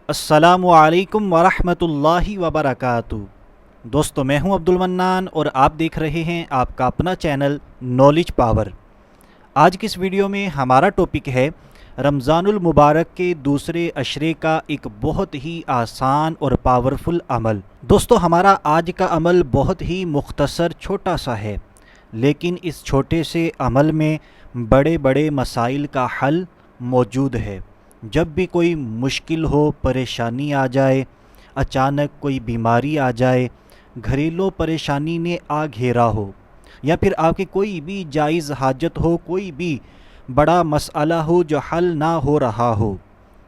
السلام علیکم ورحمۃ اللہ وبرکاتہ۔ دوستو، میں ہوں عبدل منان اور آپ دیکھ رہے ہیں آپ کا اپنا چینل نالج پاور۔ آج کی اس ویڈیو میں ہمارا ٹاپک ہے رمضان المبارک کے دوسرے عشرے کا ایک بہت ہی آسان اور پاورفل عمل۔ دوستو، ہمارا آج کا عمل بہت ہی مختصر چھوٹا سا ہے، لیکن اس چھوٹے سے عمل میں بڑے بڑے مسائل کا حل موجود ہے۔ جب بھی کوئی مشکل ہو، پریشانی آ جائے، اچانک کوئی بیماری آ جائے، گھریلو پریشانی نے آ گھیرا ہو، یا پھر آپ کی کوئی بھی جائز حاجت ہو، کوئی بھی بڑا مسئلہ ہو جو حل نہ ہو رہا ہو،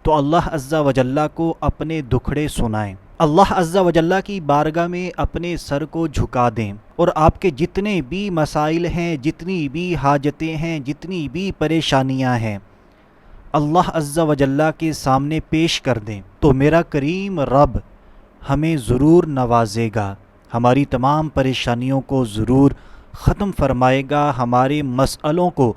تو اللہ عز و جل کو اپنے دکھڑے سنائیں، اللہ عز و جل کی بارگاہ میں اپنے سر کو جھکا دیں، اور آپ کے جتنے بھی مسائل ہیں، جتنی بھی حاجتیں ہیں، جتنی بھی پریشانیاں ہیں، اللہ عز و جل کے سامنے پیش کر دیں، تو میرا کریم رب ہمیں ضرور نوازے گا، ہماری تمام پریشانیوں کو ضرور ختم فرمائے گا، ہمارے مسئلوں کو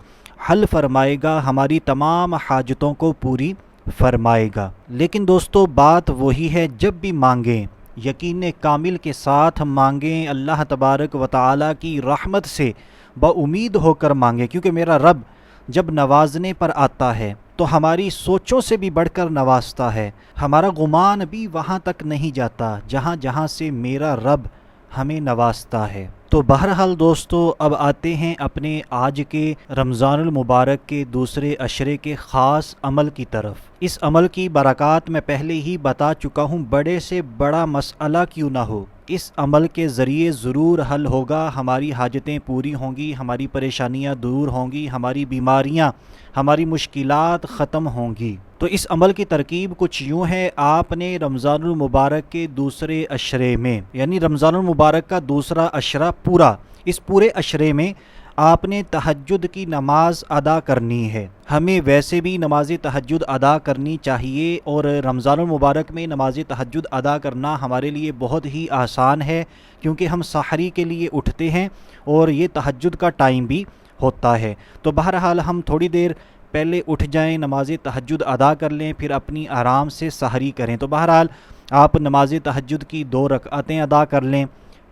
حل فرمائے گا، ہماری تمام حاجتوں کو پوری فرمائے گا۔ لیکن دوستو، بات وہی ہے، جب بھی مانگیں یقین کامل کے ساتھ مانگیں، اللہ تبارک و تعالیٰ کی رحمت سے بامید ہو کر مانگیں، کیونکہ میرا رب جب نوازنے پر آتا ہے تو ہماری سوچوں سے بھی بڑھ کر نوازتا ہے، ہمارا گمان بھی وہاں تک نہیں جاتا جہاں جہاں سے میرا رب ہمیں نوازتا ہے۔ تو بہرحال دوستو، اب آتے ہیں اپنے آج کے رمضان المبارک کے دوسرے عشرے کے خاص عمل کی طرف۔ اس عمل کی برکات میں پہلے ہی بتا چکا ہوں، بڑے سے بڑا مسئلہ کیوں نہ ہو، اس عمل کے ذریعے ضرور حل ہوگا، ہماری حاجتیں پوری ہوں گی، ہماری پریشانیاں دور ہوں گی، ہماری بیماریاں، ہماری مشکلات ختم ہوں گی۔ تو اس عمل کی ترکیب کچھ یوں ہے، آپ نے رمضان المبارک کے دوسرے عشرے میں، یعنی رمضان المبارک کا دوسرا عشرہ پورا، اس پورے عشرے میں آپ نے تہجد کی نماز ادا کرنی ہے۔ ہمیں ویسے بھی نماز تہجد ادا کرنی چاہیے، اور رمضان المبارک میں نماز تہجد ادا کرنا ہمارے لیے بہت ہی آسان ہے، کیونکہ ہم سحری کے لیے اٹھتے ہیں اور یہ تہجد کا ٹائم بھی ہوتا ہے۔ تو بہرحال ہم تھوڑی دیر پہلے اٹھ جائیں، نماز تہجد ادا کر لیں، پھر اپنی آرام سے سحری کریں۔ تو بہرحال آپ نماز تہجد کی 2 رکعتیں ادا کر لیں،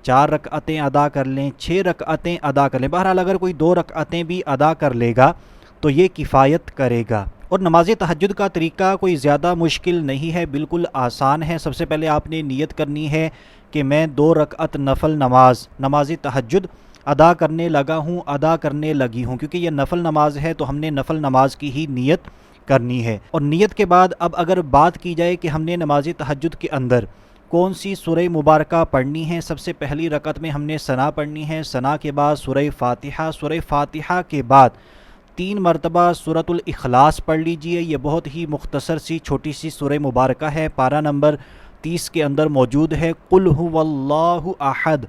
4 رکعتیں ادا کر لیں، 6 رکعتیں ادا کر لیں۔ بہرحال اگر کوئی 2 رکعتیں بھی ادا کر لے گا تو یہ کفایت کرے گا۔ اور نماز تہجد کا طریقہ کوئی زیادہ مشکل نہیں ہے، بالکل آسان ہے۔ سب سے پہلے آپ نے نیت کرنی ہے کہ میں 2 رکعت نفل نماز تہجد ادا کرنے لگا ہوں، ادا کرنے لگی ہوں، کیونکہ یہ نفل نماز ہے تو ہم نے نفل نماز کی ہی نیت کرنی ہے۔ اور نیت کے بعد اب اگر بات کی جائے کہ ہم نے نماز تہجد کے اندر کون سی سورہ مبارکہ پڑھنی ہے، سب سے پہلی رکعت میں ہم نے ثنا پڑھنی ہے، ثنا کے بعد سورہ فاتحہ، سورہ فاتحہ کے بعد 3 مرتبہ سورۃ الاخلاص پڑھ لیجئے۔ یہ بہت ہی مختصر سی چھوٹی سی سورہ مبارکہ ہے، پارہ نمبر 30 کے اندر موجود ہے، قل هو اللہ احد۔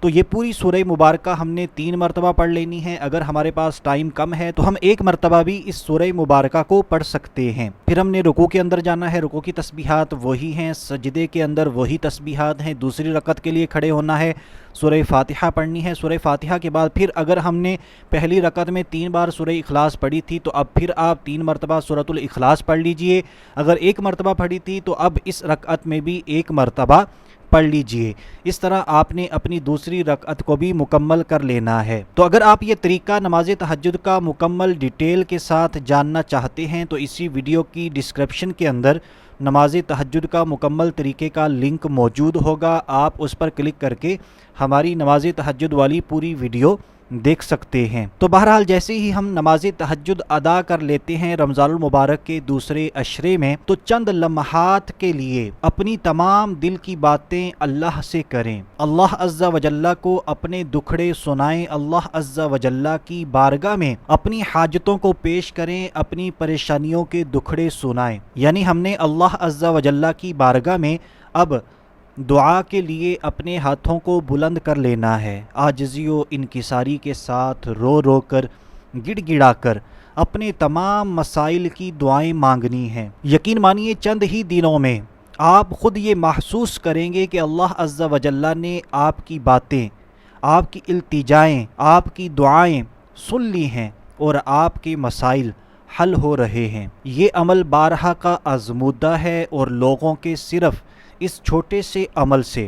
تو یہ پوری سورہ مبارکہ ہم نے 3 مرتبہ پڑھ لینی ہے۔ اگر ہمارے پاس ٹائم کم ہے تو ہم 1 مرتبہ بھی اس سورہ مبارکہ کو پڑھ سکتے ہیں۔ پھر ہم نے رکوع کے اندر جانا ہے، رکوع کی تسبیحات وہی ہیں، سجدے کے اندر وہی تسبیحات ہیں، دوسری رکعت کے لیے کھڑے ہونا ہے، سورہ فاتحہ پڑھنی ہے۔ سورہ فاتحہ کے بعد پھر اگر ہم نے پہلی رکعت میں 3 بار سورہ اخلاص پڑھی تھی تو اب پھر آپ 3 مرتبہ سورۃ الاخلاص پڑھ لیجئے۔ اگر 1 مرتبہ پڑھی تھی تو اب اس رکعت میں بھی 1 مرتبہ پڑھ لیجئے۔ اس طرح آپ نے اپنی دوسری رکعت کو بھی مکمل کر لینا ہے۔ تو اگر آپ یہ طریقہ نماز تہجد کا مکمل ڈیٹیل کے ساتھ جاننا چاہتے ہیں تو اسی ویڈیو کی ڈسکرپشن کے اندر نماز تہجد کا مکمل طریقے کا لنک موجود ہوگا، آپ اس پر کلک کر کے ہماری نماز تہجد والی پوری ویڈیو دیکھ سکتے ہیں۔ تو بہرحال جیسے ہی ہم نماز تہجد ادا کر لیتے ہیں رمضان المبارک کے دوسرے عشرے میں، تو چند لمحات کے لیے اپنی تمام دل کی باتیں اللہ سے کریں، اللہ عز و جل کو اپنے دکھڑے سنائیں، اللہ عز و جل کی بارگاہ میں اپنی حاجتوں کو پیش کریں، اپنی پریشانیوں کے دکھڑے سنائیں۔ یعنی ہم نے اللہ عز و جل کی بارگاہ میں اب دعا کے لیے اپنے ہاتھوں کو بلند کر لینا ہے، عاجزی و انکساری کے ساتھ، رو رو کر، گڑ گڑا کر اپنے تمام مسائل کی دعائیں مانگنی ہیں۔ یقین مانیے چند ہی دنوں میں آپ خود یہ محسوس کریں گے کہ اللہ عز و جل نے آپ کی باتیں، آپ کی التجائیں، آپ کی دعائیں سن لی ہیں اور آپ کے مسائل حل ہو رہے ہیں۔ یہ عمل بارہا کا آزمودہ ہے اور لوگوں کے صرف اس چھوٹے سے عمل سے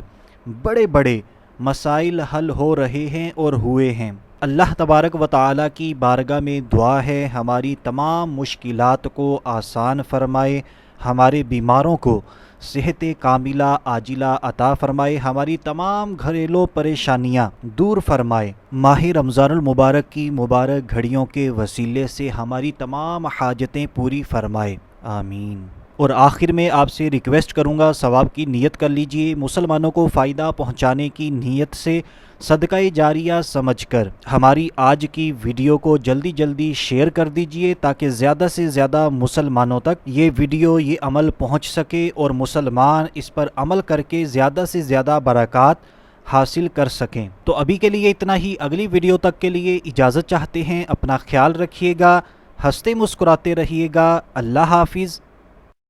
بڑے بڑے مسائل حل ہو رہے ہیں اور ہوئے ہیں۔ اللہ تبارک و تعالیٰ کی بارگاہ میں دعا ہے ہماری تمام مشکلات کو آسان فرمائے، ہمارے بیماروں کو صحت کاملہ عاجلہ عطا فرمائے، ہماری تمام گھریلو پریشانیاں دور فرمائے، ماہ رمضان المبارک کی مبارک گھڑیوں کے وسیلے سے ہماری تمام حاجتیں پوری فرمائے، آمین۔ اور آخر میں آپ سے ریکویسٹ کروں گا، ثواب کی نیت کر لیجئے، مسلمانوں کو فائدہ پہنچانے کی نیت سے صدقہ جاریہ سمجھ کر ہماری آج کی ویڈیو کو جلدی جلدی شیئر کر دیجئے تاکہ زیادہ سے زیادہ مسلمانوں تک یہ ویڈیو یہ عمل پہنچ سکے اور مسلمان اس پر عمل کر کے زیادہ سے زیادہ برکات حاصل کر سکیں۔ تو ابھی کے لیے اتنا ہی، اگلی ویڈیو تک کے لیے اجازت چاہتے ہیں، اپنا خیال رکھیے گا، ہنستے مسکراتے رہیے گا، اللہ حافظ۔